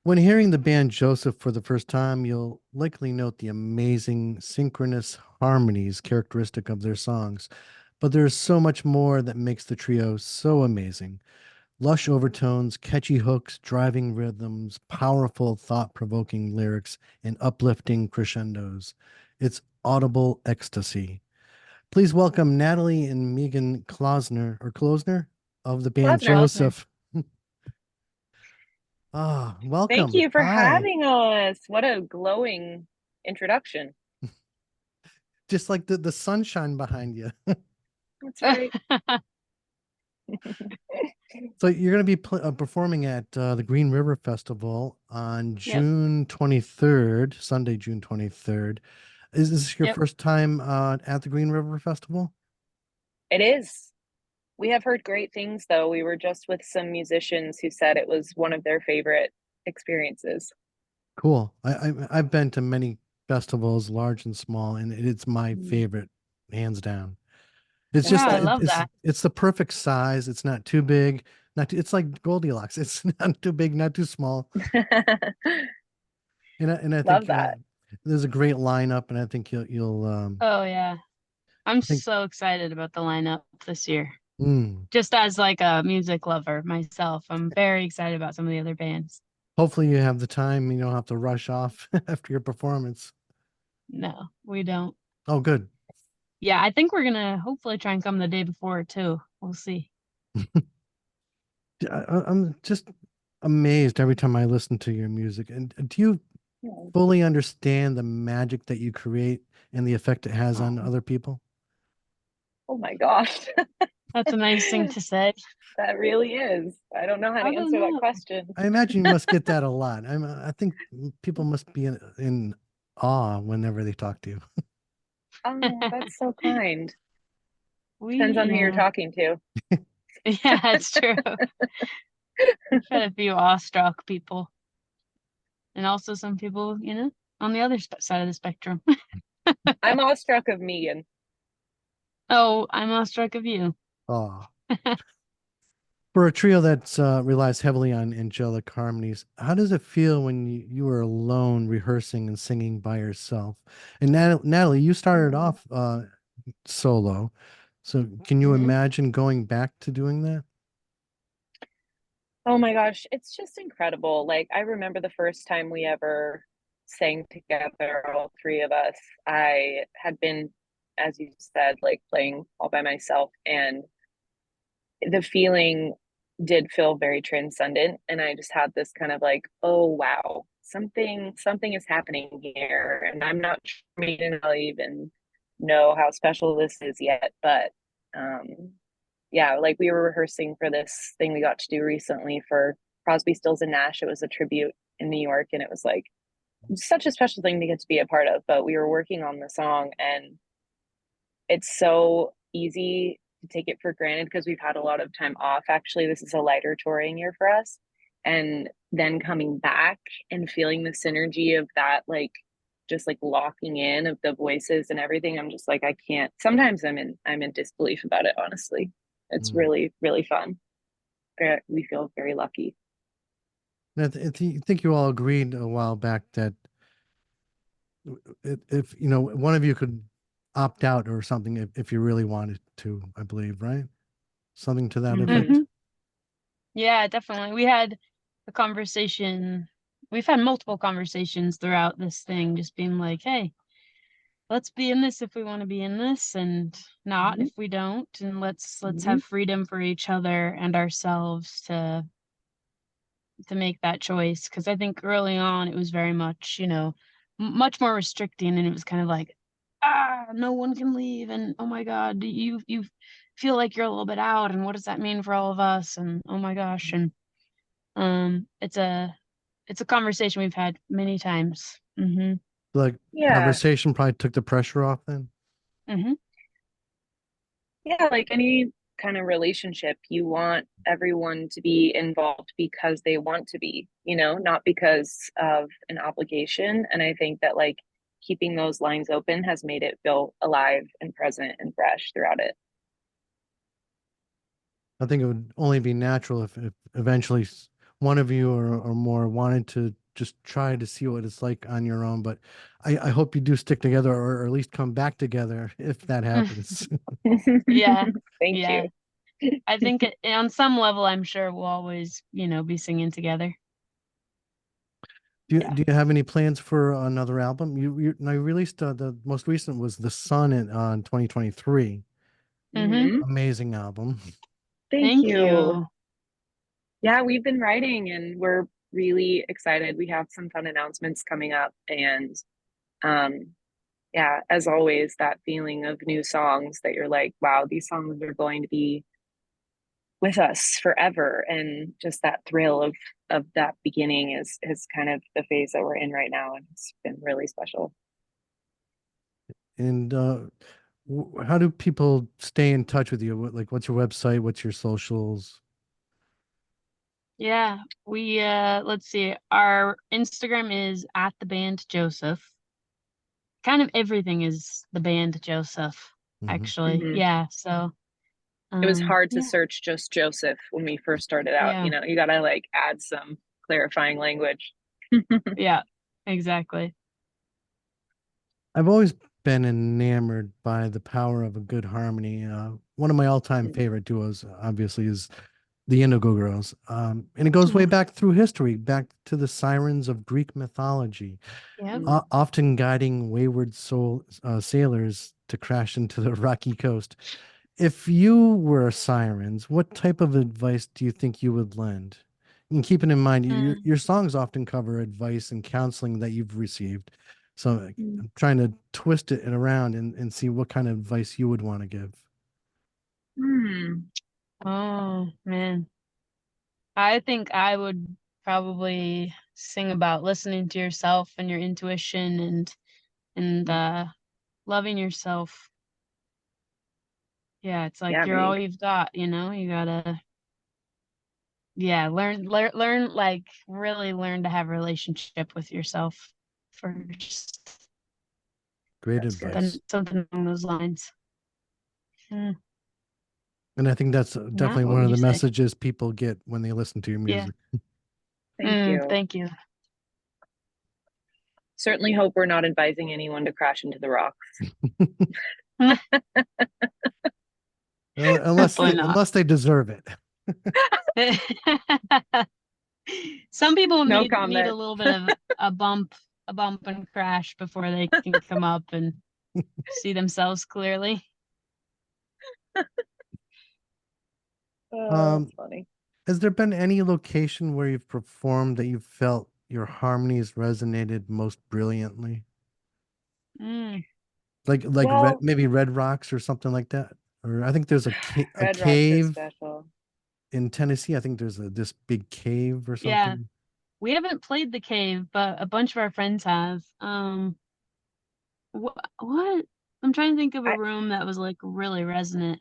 When hearing the band Joseph for the first time, you'll likely note the amazing synchronous harmonies characteristic of their songs. But there's so much more that makes the trio so amazing. Lush overtones, catchy hooks, driving rhythms, powerful, thought provoking lyrics, and uplifting crescendos. It's audible ecstasy. Please welcome Natalie and Meegan Closner of the band Closner. Closner. Joseph. Ah, Thank welcome. you for Hi. having us. What a glowing introduction. Just like the sunshine behind you. That's right. So you're going to be performing at the Green River Festival on Yep. June 23rd, Sunday, June 23rd. Is this your Yep. first time at the Green River Festival? It is. We have heard great things, though. We were just with some musicians who said it was one of their favorite experiences. Cool. I've been to many festivals, large and small, and it's my Mm. favorite, hands down. It's That's just Yeah, I that fun. love that. it's the perfect size. It's not too big, not too, it's like Goldilocks. It's not too big, not too small. And I Love think that. there's a great lineup, and I think you'll Oh yeah. I'm I think so excited about the lineup this year. mm, Just as like a music lover myself, I'm very excited about some of the other bands. hopefully you have the time. You don't have to rush off after your performance. No, we don't. Oh, good. Yeah, I think we're gonna hopefully try and come the day before too. We'll see. I'm just amazed every time I listen to your music. And do you Yeah. fully understand the magic that you create and the effect it has on Oh, other people? Oh my gosh. that's a nice thing to say. That really is. I don't know how I to don't answer that know. question. I imagine you must get that a lot. I think people must be in awe whenever they talk to you. Oh, that's so kind. We, Depends on who you're yeah. talking to. Yeah, it's true. We've had a few awestruck people, and also some people, on the other side of the spectrum. I'm awestruck of Megan. Oh, I'm awestruck of you. Oh. For a trio that relies heavily on angelic harmonies, how does it feel when you are alone rehearsing and singing by yourself? And Natalie, you started Mhm. off solo, so can you Hmm. imagine going back to doing that? Oh my gosh, it's just incredible. Like, I remember the first time we ever sang together, all three of us. I had been, as you said, like playing all by myself, and the feeling did feel very transcendent. And I just had this kind of like, oh wow, something is happening here. And I'm not sure maybe I'll even know how special this is yet, but yeah, like we were rehearsing for this thing we got to do recently for Crosby, Stills and Nash. It was a tribute in New York, and it was like such a special thing to get to be a part of. But we were working on the song, and it's so easy to take it for granted because we've had a lot of time off. Actually, this is a lighter touring year for us, and then coming back and feeling the synergy of that, like just like locking in of the voices and everything. I'm just like I can't. Sometimes I'm in disbelief about it. Honestly, it's Mm. really fun. We feel very lucky. I think you all agreed a while back that if one of you could opt out or something if you really wanted to, I believe, right? Something to that Mm-hmm. effect. Hmm. Yeah, definitely. We had a conversation. We've had multiple conversations throughout this thing, just being like, hey, let's be in this if we want to be in this and not Mm-hmm. if we don't. And let's Mm-hmm. have freedom for each other and ourselves to make that choice. Because I think early on it was very much, much more restricting, and it was kind of like, no one can leave, and oh my God, you feel like you're a little bit out, and what does that mean for all of us? And oh my gosh, and it's a conversation we've had many times. Hmm. Like Yeah. conversation probably took the pressure off then. Hmm. Yeah, like any kind of relationship, you want everyone to be involved because they want to be, not because of an obligation. And I think that like keeping those lines open has made it feel alive and present and fresh throughout it. I think it would only be natural if eventually one of you or more wanted to just try to see what it's like on your own. But I hope you do stick together or at least come back together if that happens. Yeah. Thank Yeah. you. I think on some level, I'm sure we'll always, be singing together. Yeah. Do you have any plans for another album? Now you released the most recent was The Sun on 2023. Mm-hmm. Amazing album. Thank Thank you. you. Yeah, we've been writing and we're really excited. We have some fun announcements coming up. And yeah, as always, that feeling of new songs that you're like, wow, these songs are going to be with us forever. And just that thrill of that beginning is kind of the phase that we're in right now. And it's been really special. And how do people stay in touch with you? What's your website? What's your socials? Yeah. We let's see. Our Instagram is at the band Joseph. Kind of everything is the band Joseph, Mhm. actually. Mm-hmm. Yeah. So It was hard to yeah. search just Joseph when we first started out. Yeah. You gotta like add some clarifying language. Yeah. Exactly. I've always been enamored by the power of a good harmony. One of my all-time favorite duos, obviously, is the Indigo Girls. And it goes way Oh, back through history, back to the sirens of Greek mythology, yep. often guiding wayward sailors to crash into the rocky coast. If you were sirens, what type of advice do you think you would lend? And keeping in mind, Mm. your songs often cover advice and counseling that you've received. So Mm. I'm trying to twist it around and see what kind of advice you would want to give. Hmm. Oh, man. I think I would probably sing about listening to yourself and your intuition and loving yourself. Yeah, it's like Yeah, you're all babe. you've got, You gotta, yeah, learn, like really learn to have a relationship with yourself first. Great That's good. advice. Something along those lines. Mm, And I think that's Matt, definitely what one would of you the say? messages people get when they listen to your Yeah. music. Thank you. Thank you. Certainly hope we're not advising anyone to crash into the rocks. Hopefully not. Unless they deserve it. Some people No need a comment. little bit of a bump and crash before they can come up and see themselves clearly. Oh, Um, that's funny. has there been any location where you've performed that you felt your harmonies resonated most brilliantly? Mm, Well, Maybe Red Rocks or something like that. Or I think there's a Red Rocks are cave special. in Tennessee. I think there's this big cave or yeah, something. we haven't played the cave, but a bunch of our friends have. What? I'm trying to think of a I room that was like really resonant.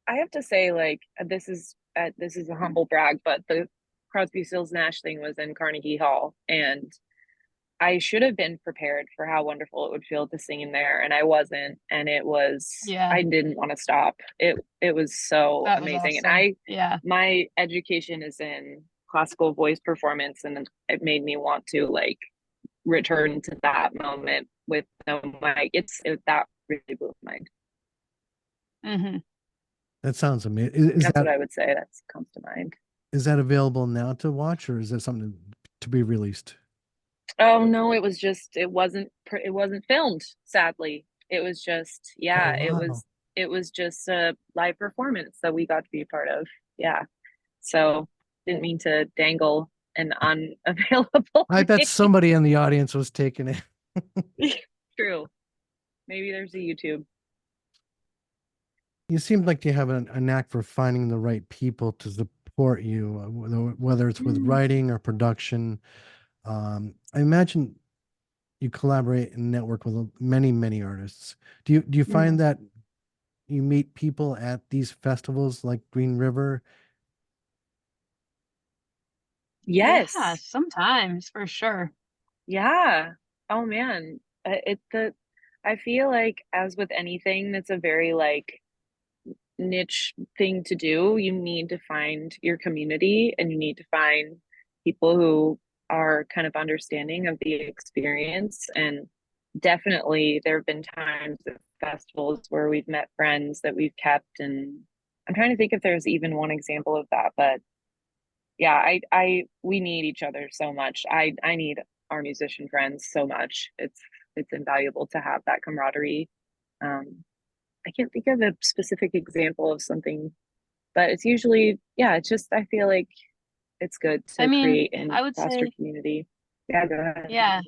I have to say, like, this is a humble brag, but the Crosby, Stills, Nash thing was in Carnegie Hall, and I should have been prepared for how wonderful it would feel to sing in there, and I wasn't, and Yeah, I didn't want to stop. It was so that was amazing, and awesome. Yeah. my education is in classical voice performance, and it made me want to like return to that moment with no mic. That really blew my mind. Hmm. That sounds amazing. That's what I would say. That comes to mind. Is that available now to watch, or is that something to be released? Oh no, it wasn't filmed, sadly. It was just Oh yeah, wow. it was just a live performance that we got to be a part of. Yeah. So didn't mean to dangle an unavailable I bet name. somebody in the audience was taking it. True. Maybe there's a YouTube. You seem like you have a knack for finding the right people to support you, whether it's with Mm, writing or production. I imagine you collaborate and network with many artists. Do you find mm. that you meet people at these festivals like Green River? Yeah, Yes. sometimes for sure. Yeah. Oh man. I feel like as with anything that's a very like niche thing to do, you need to find your community and you need to find people who are kind of understanding of the experience. And definitely there have been times at festivals where we've met friends that we've kept, and I'm trying to think if there's even one example of that, but yeah, we need each other so much. I need our musician friends so much. It's invaluable to have that camaraderie. I can't think of a specific example of something, but it's usually, yeah, it's just, I feel like it's good I to mean, create and I would foster say, community. Yeah, go ahead. yeah.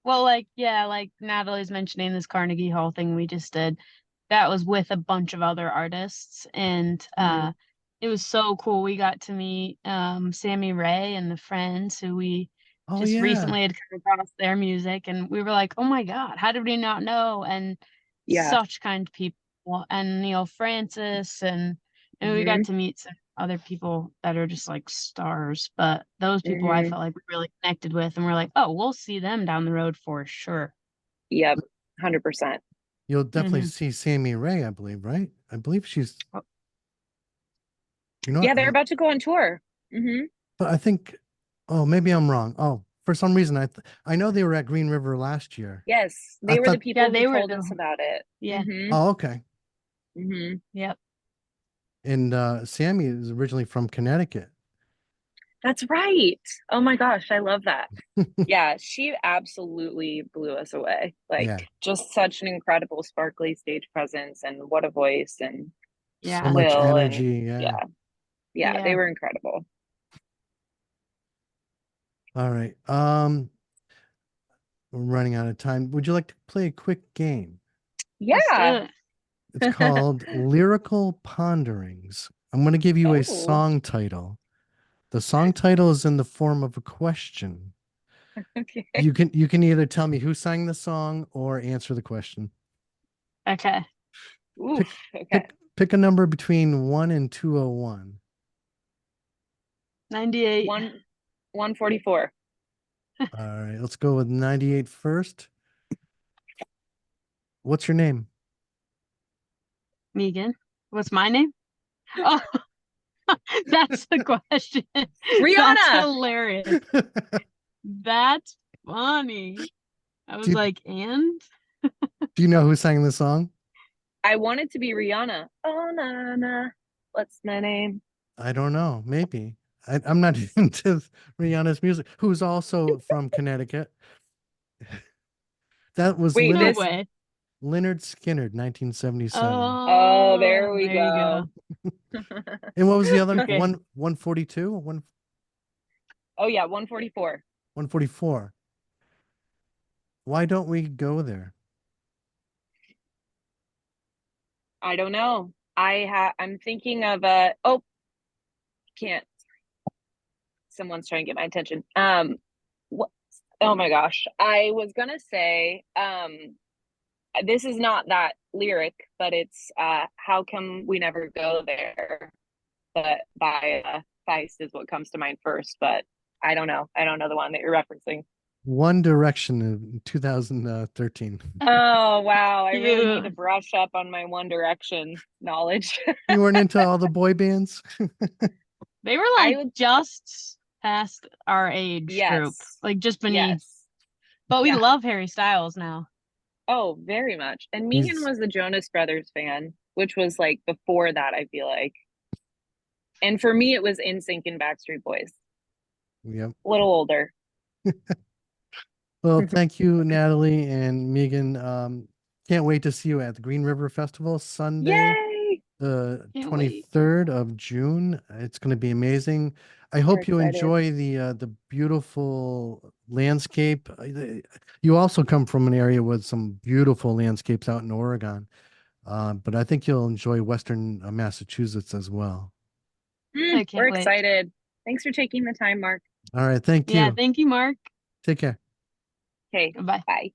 Well, like, yeah, like Natalie's mentioning this Carnegie Hall thing we just did. That was with a bunch of other artists, and Mhm. it was so cool. We got to meet Sammy Ray and the Friends, who we Oh just yeah. recently had come across their music, and we were like, oh my God, how did we not know? And Yeah. such kind people, and Neil Francis, and we got Hmm. to meet some other people that are just like stars. But those people I Hmm. felt like we really connected with, and we're like, oh, we'll see them down the road for sure. Yep. 100%. You'll definitely Hmm. see Sammy Ray, I believe, right? I believe she's, you know Yeah, what? they're about to go on tour. Hmm. But I think, oh, maybe I'm wrong. Oh, for some reason, I know they were at Green River last year. Yes, I they were the thought, Yeah, people who they were told the us about it. yeah, Hmm. oh, okay. Hmm. yep, And Sammy is originally from Connecticut. That's right. Oh my gosh, I love that. Yeah, she absolutely blew us away. Like, Yeah, just such an incredible sparkly stage presence, and what a voice, and so yeah, much Will, and energy. Yeah. yeah, yeah, they yeah. were incredible. All right. We're running out of time. Would you like to play a quick game? Let's do Yeah. it. It's called Lyrical Ponderings. I'm going to give you a Oh, song title. The song title is in the form of a question. okay. You can either tell me who sang the song or answer the question. Okay, Oof. Pick Okay. pick a number between 1 and 201. 98. One 144. All right, let's go with 98 first. What's your name? Megan. What's my name? Oh, that's the question. That's Rihanna. hilarious. That's funny. I Do was you, like, and do you know who sang the song? I wanted to be Rihanna. Oh, na na. What's my name? I don't know. Maybe. I'm not into Rihanna's music, who's also from Connecticut. That was Wait, no this. way. Leonard Skinner, 1977. Oh, there Oh, we there you go. go. And what was the other Okay. 142? One Oh yeah, 144. 144. Why don't we go there? I don't know. I'm thinking of can't. Someone's trying to get my attention. What, oh my gosh. I was gonna say, this is not that lyric, but it's how come we never go there? But by Feist is what comes to mind first, but I don't know. I don't know the one that you're referencing. One Direction in 2013. Oh wow, I really need to Cute. brush up on my One Direction knowledge. You weren't into all the boy bands? They were I like would, just past our age group, yes. like just beneath. Yes. But we Yeah. love Harry Styles now. Oh, very much. And Megan He's, was the Jonas Brothers fan, which was like before that, I feel like. And for me, it was NSYNC and Backstreet Boys. yep. A little older. Well, thank you, Natalie and Megan. Can't wait to see you at the Green River Festival Sunday, Yay! the Can't wait. 23rd of June. It's going to be amazing. I We're hope you excited. enjoy the beautiful landscape. You also come from an area with some beautiful landscapes out in Oregon, but I think you'll enjoy Western Massachusetts as well. I We're can't wait. excited. Thanks for taking the time, Mark. All right, thank Yeah, you. thank you, Mark. Take care. Okay, Goodbye. bye.